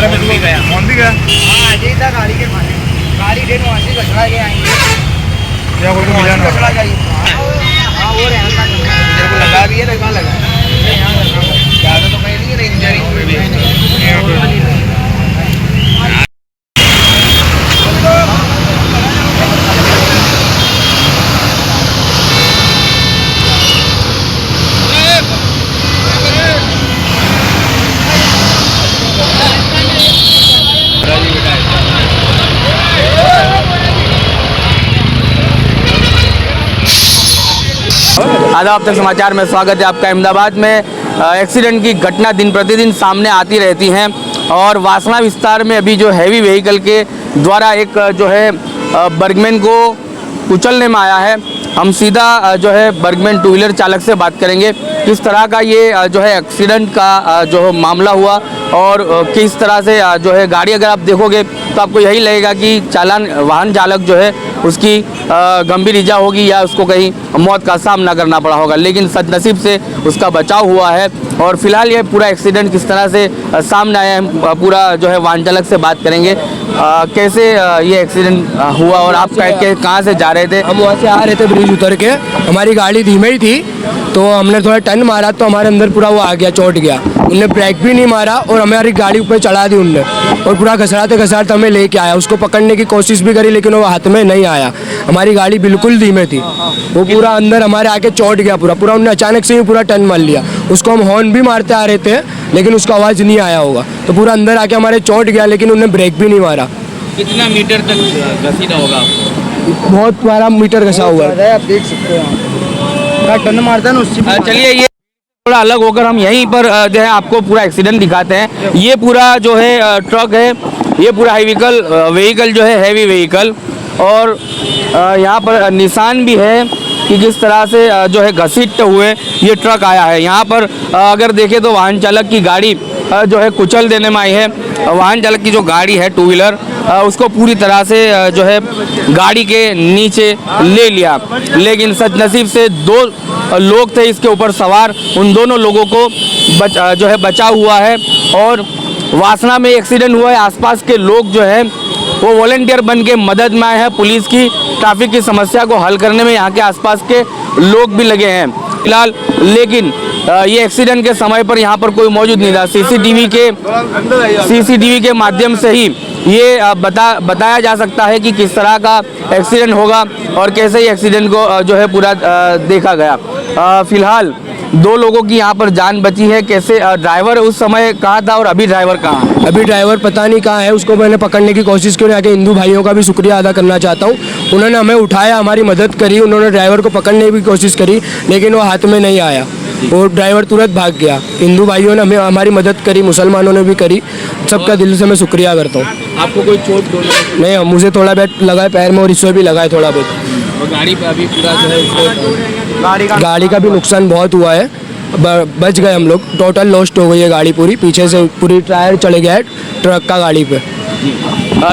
कौन भी गया? हाँ अजय था गाड़ी के मालिक, गाड़ी डेट वहाँ से कचरा के आएंगे क्या बोल के मिला ना? कचरा चाहिए। हाँ वो रहना तेरे को लगा भी है ना, कहाँ लगा ज़्यादा तो कहीं नहीं है ना, इंजरी आदाब, आप तक समाचार में स्वागत है आपका। अहमदाबाद में एक्सीडेंट की घटना दिन प्रतिदिन सामने आती रहती हैं और वासना विस्तार में अभी जो हैवी व्हीकल के द्वारा एक जो है बर्गमैन को कुचलने में आया है। हम सीधा जो है बर्गमैन टू व्हीलर चालक से बात करेंगे किस तरह का ये जो है एक्सीडेंट का जो मामला हुआ और किस तरह से जो है गाड़ी अगर आप देखोगे तो आपको यही लगेगा कि वाहन चालक जो है उसकी गंभीर ईजा होगी या उसको कहीं मौत का सामना करना पड़ा होगा, लेकिन सदनसीब से उसका बचाव हुआ है। और फिलहाल ये पूरा एक्सीडेंट किस तरह से सामने आया है, पूरा जो है वाहन चालक से बात करेंगे कैसे ये एक्सीडेंट हुआ और आप कहाँ से जा रहे थे? हम वहाँ से आ रहे थे ब्रिज उतर के, हमारी गाड़ी धीमे ही थी तो हमने थोड़ा टर्न मारा तो हमारे अंदर पूरा वो आ गया, चोट गया। उनने ब्रेक भी नहीं मारा और हमारी गाड़ी ऊपर चढ़ा दी उनने और पूरा घसराते घसराते हमें लेके आया। उसको पकड़ने की कोशिश भी करी लेकिन वो हाथ में नहीं आया। हमारी गाड़ी बिल्कुल धीमे थी, वो पूरा अंदर हमारे आके चोट गया पूरा उनने अचानक से ही पूरा टर्न मार लिया। उसको हम हॉर्न भी मारते आ रहे थे लेकिन उसका आवाज़ नहीं आया होगा तो पूरा अंदर आके हमारे चोट गया, लेकिन उन्हें ब्रेक भी नहीं मारा। कितना मीटर तक घसीटा होगा आपको? बहुत 12 मीटर घसा हुआ है, आप देख सकते हो। टर्न मारता है ना उससे। चलिए ये थोड़ा अलग होकर हम यहीं पर जो है आपको पूरा एक्सीडेंट दिखाते हैं। ये पूरा जो है ट्रक है, ये पूरा व्हीकल जो है हैवी व्हीकल और यहाँ पर निशान भी है कि किस तरह से जो है घसीटते हुए ये ट्रक आया है। यहाँ पर अगर देखें तो वाहन चालक की गाड़ी जो है कुचल देने में आई है। वाहन चालक की जो गाड़ी है टू व्हीलर उसको पूरी तरह से जो है गाड़ी के नीचे ले लिया, लेकिन सदनसीब से 2 लोग थे इसके ऊपर सवार, उन दोनों लोगों को जो है बचाव हुआ है। और वासना में एक्सीडेंट हुआ है, आसपास के लोग जो है वो वॉलंटियर बन के मदद में आए हैं। पुलिस की ट्रैफिक की समस्या को हल करने में यहाँ के आसपास के लोग भी लगे हैं फिलहाल, लेकिन ये एक्सीडेंट के समय पर यहाँ पर कोई मौजूद नहीं था। सीसीटीवी के माध्यम से ही ये बताया जा सकता है कि किस तरह का एक्सीडेंट होगा और कैसे ही एक्सीडेंट को जो है पूरा देखा गया। फिलहाल 2 लोगों की यहाँ पर जान बची है। कैसे ड्राइवर उस समय कहाँ था और अभी ड्राइवर कहाँ है? अभी ड्राइवर पता नहीं कहाँ है, उसको मैंने पकड़ने की कोशिश की। आगे हिंदू भाइयों का भी शुक्रिया अदा करना चाहता हूँ, उन्होंने हमें उठाया, हमारी मदद करी। उन्होंने ड्राइवर को पकड़ने की कोशिश करी लेकिन वो हाथ में नहीं आया, वो ड्राइवर तुरंत भाग गया। हिंदू भाइयों ने हमें हमारी मदद करी, मुसलमानों ने भी करी, सबका दिल से मैं शुक्रिया करता हूँ। आपको कोई चोट नहीं, मुझे थोड़ा बहुत लगा है पैर में और इसमें भी लगा है थोड़ा बहुत। और गाड़ी पे अभी पूरा जो है गाड़ी का भी नुकसान बहुत हुआ है, बच गए हम लोग। टोटल लॉस्ट हो गई है गाड़ी पूरी, पीछे से पूरी टायर चले गया है ट्रक का गाड़ी पे।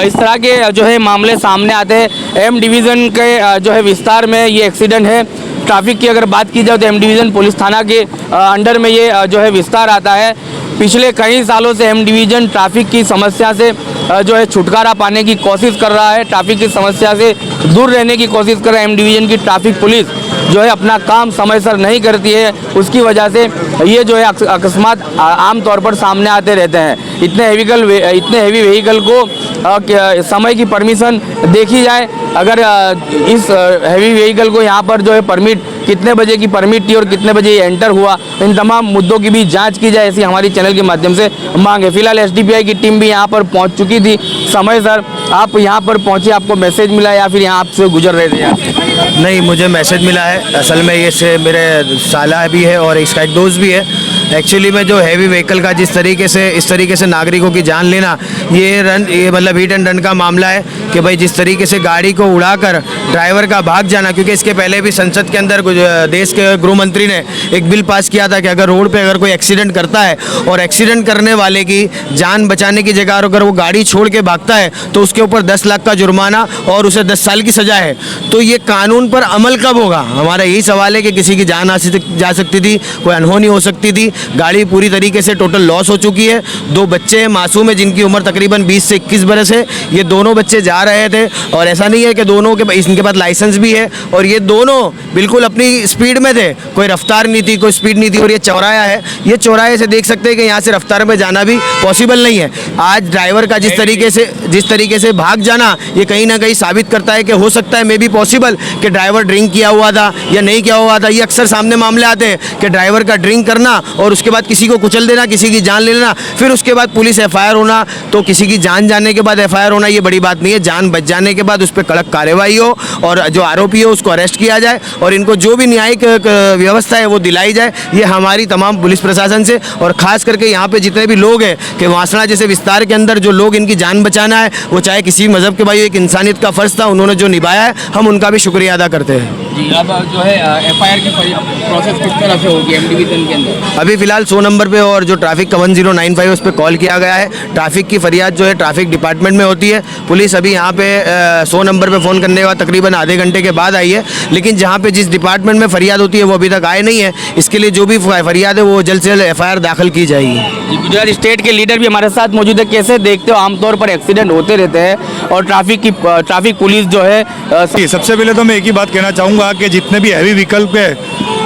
इस तरह के जो है मामले सामने आते हैं। एम डिवीज़न के जो है विस्तार में ये एक्सीडेंट है। ट्रैफिक की अगर बात की जाए तो एम डिवीज़न पुलिस थाना के अंडर में ये जो है विस्तार आता है। पिछले कई सालों से एम डिवीज़न ट्रैफिक की समस्या से जो है छुटकारा पाने की कोशिश कर रहा है, ट्रैफिक की समस्या से दूर रहने की कोशिश कर रहा है। एम डिवीज़न की ट्रैफिक पुलिस जो है अपना काम समय पर नहीं करती है, उसकी वजह से ये जो है अकस्मात आम तौर पर सामने आते रहते हैं। इतने हैवी व्हीकल को समय की परमिशन देखी जाए, अगर इस हैवी व्हीकल को यहाँ पर जो है परमिट कितने बजे की परमिट थी और कितने बजे ये एंटर हुआ, इन तमाम मुद्दों की भी जांच की जाए, ऐसी हमारी चैनल के माध्यम से मांग है। फिलहाल एसडीपीआई की टीम भी यहाँ पर पहुँच चुकी थी समय सर। आप यहाँ पर पहुँचे, आपको मैसेज मिला या फिर यहाँ आपसे गुजर रहे थे? नहीं, मुझे मैसेज मिला है। असल में ये से मेरे साला भी है और इसका एक दोस्त भी है। एक्चुअली में जो हैवी व्हीकल का इस तरीके से नागरिकों की जान लेना, ये मतलब हिट एंड रन का मामला है कि भाई जिस तरीके से गाड़ी को उड़ाकर ड्राइवर का भाग जाना, क्योंकि इसके पहले भी संसद के अंदर देश के गृह मंत्री ने एक बिल पास किया था कि अगर रोड पे अगर कोई एक्सीडेंट करता है और एक्सीडेंट करने वाले की जान बचाने की जगह अगर वो गाड़ी छोड़ के भागता है तो उसके ऊपर 10 लाख का जुर्माना और उसे 10 साल की सज़ा है। तो ये कानून पर अमल कब होगा? हमारा यही सवाल है कि किसी की जान जा सकती थी, कोई अनहोनी हो सकती थी, गाड़ी पूरी तरीके से टोटल लॉस हो चुकी है। 2 बच्चे हैं मासूम है जिनकी उम्र तकरीबन 20 से 21 बरस है। ये दोनों बच्चे जा रहे थे और ऐसा नहीं है कि दोनों के इनके पास लाइसेंस भी है और ये दोनों बिल्कुल अपनी स्पीड में थे, कोई रफ्तार नहीं थी, कोई स्पीड नहीं थी। और ये चौराहा है, ये चौराहे से देख सकते हैं कि यहाँ से रफ्तार में जाना भी पॉसिबल नहीं है। आज ड्राइवर का जिस तरीके से भाग जाना, ये कहीं ना कहीं साबित करता है कि हो सकता है मे बी पॉसिबल कि ड्राइवर ड्रिंक किया हुआ था या नहीं किया हुआ था। ये अक्सर सामने मामले आते हैं कि ड्राइवर का ड्रिंक करना और उसके बाद किसी को कुचल देना, किसी की जान ले लेना, फिर उसके बाद पुलिस एफआईआर होना। तो किसी की जान जाने के बाद एफआईआर होना ये बड़ी बात नहीं है। जान बच जाने के बाद उस पर कड़क कार्रवाई हो और जो आरोपी हो उसको अरेस्ट किया जाए और इनको जो भी न्यायिक व्यवस्था है वो दिलाई जाए। ये हमारी तमाम पुलिस प्रशासन से और ख़ास करके यहाँ पे जितने भी लोग हैं कि वासना जैसे विस्तार के अंदर जो लोग इनकी जान बचाना है, वो चाहे किसी मज़हब के भाई, एक इंसानियत का फ़र्ज़ था, उन्होंने जो निभाया है, हम उनका भी शुक्रिया अदा करते हैं। जी, अब जो है एफआईआर की प्रोसेस किस तरह से होगी एम डिवीज़न के अंदर? अभी फ़िलहाल 100 नंबर पे और जो ट्रैफिक का 1095 उस पर कॉल किया गया है। ट्रैफिक की फरियाद जो है ट्रैफिक डिपार्टमेंट में होती है। पुलिस अभी यहाँ पे 100 नंबर पे फ़ोन करने के बाद तकरीबन आधे घंटे के बाद आई है, लेकिन जहाँ पे जिस डिपार्टमेंट में फरियाद होती है वो अभी तक आए नहीं है। इसके लिए जो भी फरियाद है वो जल्द से जल्द एफआईआर दाखिल की जाएगी। गुजरात स्टेट के लीडर भी हमारे साथ मौजूद है। कैसे देखते हो, आमतौर पर एक्सीडेंट होते रहते हैं और ट्रैफिक पुलिस जो है सबसे पहले तो मैं एक ही बात कहना चाहूँगा कि जितने भी हैवी व्हीकल पे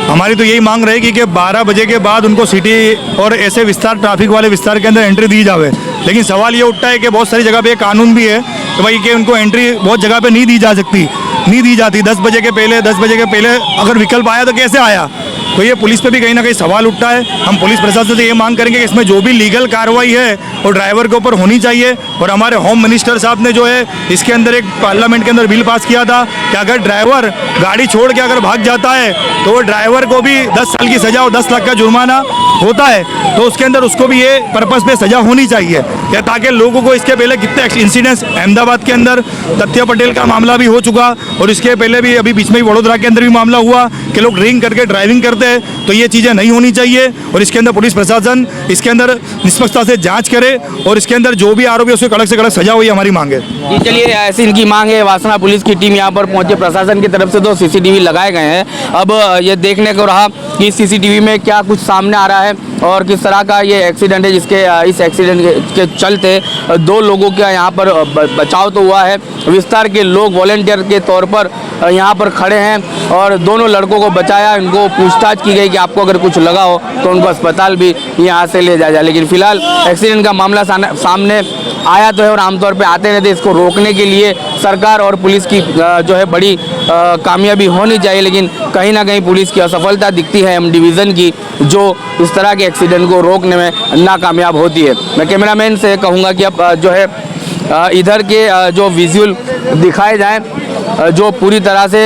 हमारी तो यही मांग रहेगी कि 12 बजे के बाद उनको सिटी और ऐसे विस्तार, ट्रैफिक वाले विस्तार के अंदर एंट्री दी जावे। लेकिन सवाल ये उठता है कि बहुत सारी जगह पे कानून भी है तो भाई कि उनको एंट्री बहुत जगह पे नहीं दी जाती। 10 बजे के पहले अगर विकल्प आया तो कैसे आया? तो ये पुलिस पे भी कहीं ना कहीं सवाल उठता है। हम पुलिस प्रशासन से ये मांग करेंगे कि इसमें जो भी लीगल कार्रवाई है वो ड्राइवर के ऊपर होनी चाहिए। और हमारे होम मिनिस्टर साहब ने जो है इसके अंदर एक पार्लियामेंट के अंदर बिल पास किया था कि अगर ड्राइवर गाड़ी छोड़ के अगर भाग जाता है तो वो ड्राइवर को भी 10 साल की सज़ा और 10 लाख का जुर्माना होता है। तो उसके अंदर उसको भी ये पर्पस पे सज़ा होनी चाहिए या ताकि लोगों को इसके पहले कितने इंसिडेंट्स अहमदाबाद के अंदर तथ्य पटेल का मामला भी हो चुका और इसके पहले भी अभी बीच में ही वडोदरा के अंदर भी मामला हुआ कि लोग ड्रिंक करके ड्राइविंग करते हैं। तो ये चीज़ें नहीं होनी चाहिए और इसके अंदर पुलिस प्रशासन इसके अंदर निष्पक्षता से जांच करे और इसके अंदर जो भी आरोपी उसको कड़क से कड़क सजा हुई हमारी मांग है। जी, चलिए, ऐसी इनकी मांग है। वासना पुलिस की टीम यहाँ पर पहुंचे, प्रशासन की तरफ से 2 सीसीटीवी लगाए गए हैं। अब ये देखने को रहा कि सीसीटीवी में क्या कुछ सामने आ रहा है और किस तरह का ये एक्सीडेंट है, जिसके इस एक्सीडेंट के चलते 2 लोगों का यहाँ पर बचाव तो हुआ है। विस्तार के लोग वॉलंटियर के तौर पर यहाँ पर खड़े हैं और दोनों लड़कों को बचाया। इनको पूछताछ की गई कि आपको अगर कुछ लगा हो तो उनको अस्पताल भी यहाँ से ले जाया जाए। लेकिन फिलहाल एक्सीडेंट का मामला सामने आया तो है और आमतौर पे आते रहते। इसको रोकने के लिए सरकार और पुलिस की जो है बड़ी कामयाबी होनी चाहिए, लेकिन कहीं ना कहीं पुलिस की असफलता दिखती है एम डिवीज़न की, जो इस तरह के एक्सीडेंट को रोकने में नाकामयाब होती है। मैं कैमरामैन से कहूँगा कि अब जो है इधर के जो विजुअल दिखाए जाएं, जो पूरी तरह से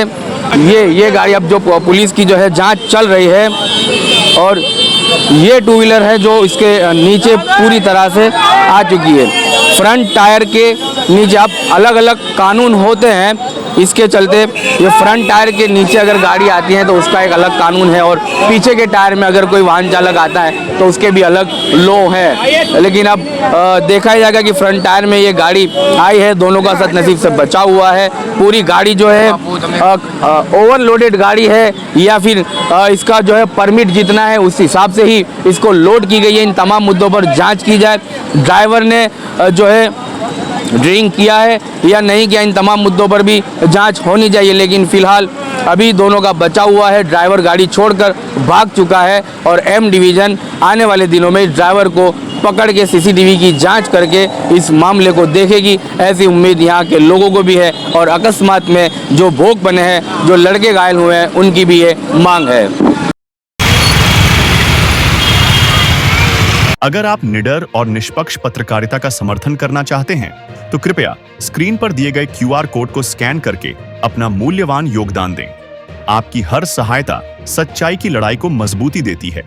ये गाड़ी अब जो पुलिस की जो है जांच चल रही है और ये 2 व्हीलर है जो इसके नीचे पूरी तरह से आ चुकी है। फ्रंट टायर के नीचे अब अलग अलग कानून होते हैं, इसके चलते ये फ्रंट टायर के नीचे अगर गाड़ी आती है तो उसका एक अलग कानून है और पीछे के टायर में अगर कोई वाहन चालक आता है तो उसके भी अलग लॉ है। लेकिन अब देखा जाएगा कि फ्रंट टायर में ये गाड़ी आई है, दोनों का सदनसीब से बचा हुआ है। पूरी गाड़ी जो है ओवरलोडेड गाड़ी है या फिर इसका जो है परमिट जितना है उस हिसाब से ही इसको लोड की गई है। इन तमाम मुद्दों पर जाँच की जाए, ड्राइवर ने जो है ड्रिंक किया है या नहीं किया, इन तमाम मुद्दों पर भी जांच होनी चाहिए। लेकिन फिलहाल अभी दोनों का बचा हुआ है, ड्राइवर गाड़ी छोड़कर भाग चुका है और एम डिवीज़न आने वाले दिनों में ड्राइवर को पकड़ के सीसीटीवी की जांच करके इस मामले को देखेगी, ऐसी उम्मीद यहाँ के लोगों को भी है। और अकस्मात में जो भोग बने हैं, जो लड़के घायल हुए हैं, उनकी भी ये मांग है। अगर आप निडर और निष्पक्ष पत्रकारिता का समर्थन करना चाहते हैं तो कृपया स्क्रीन पर दिए गए QR कोड को स्कैन करके अपना मूल्यवान योगदान दें। आपकी हर सहायता सच्चाई की लड़ाई को मजबूती देती है।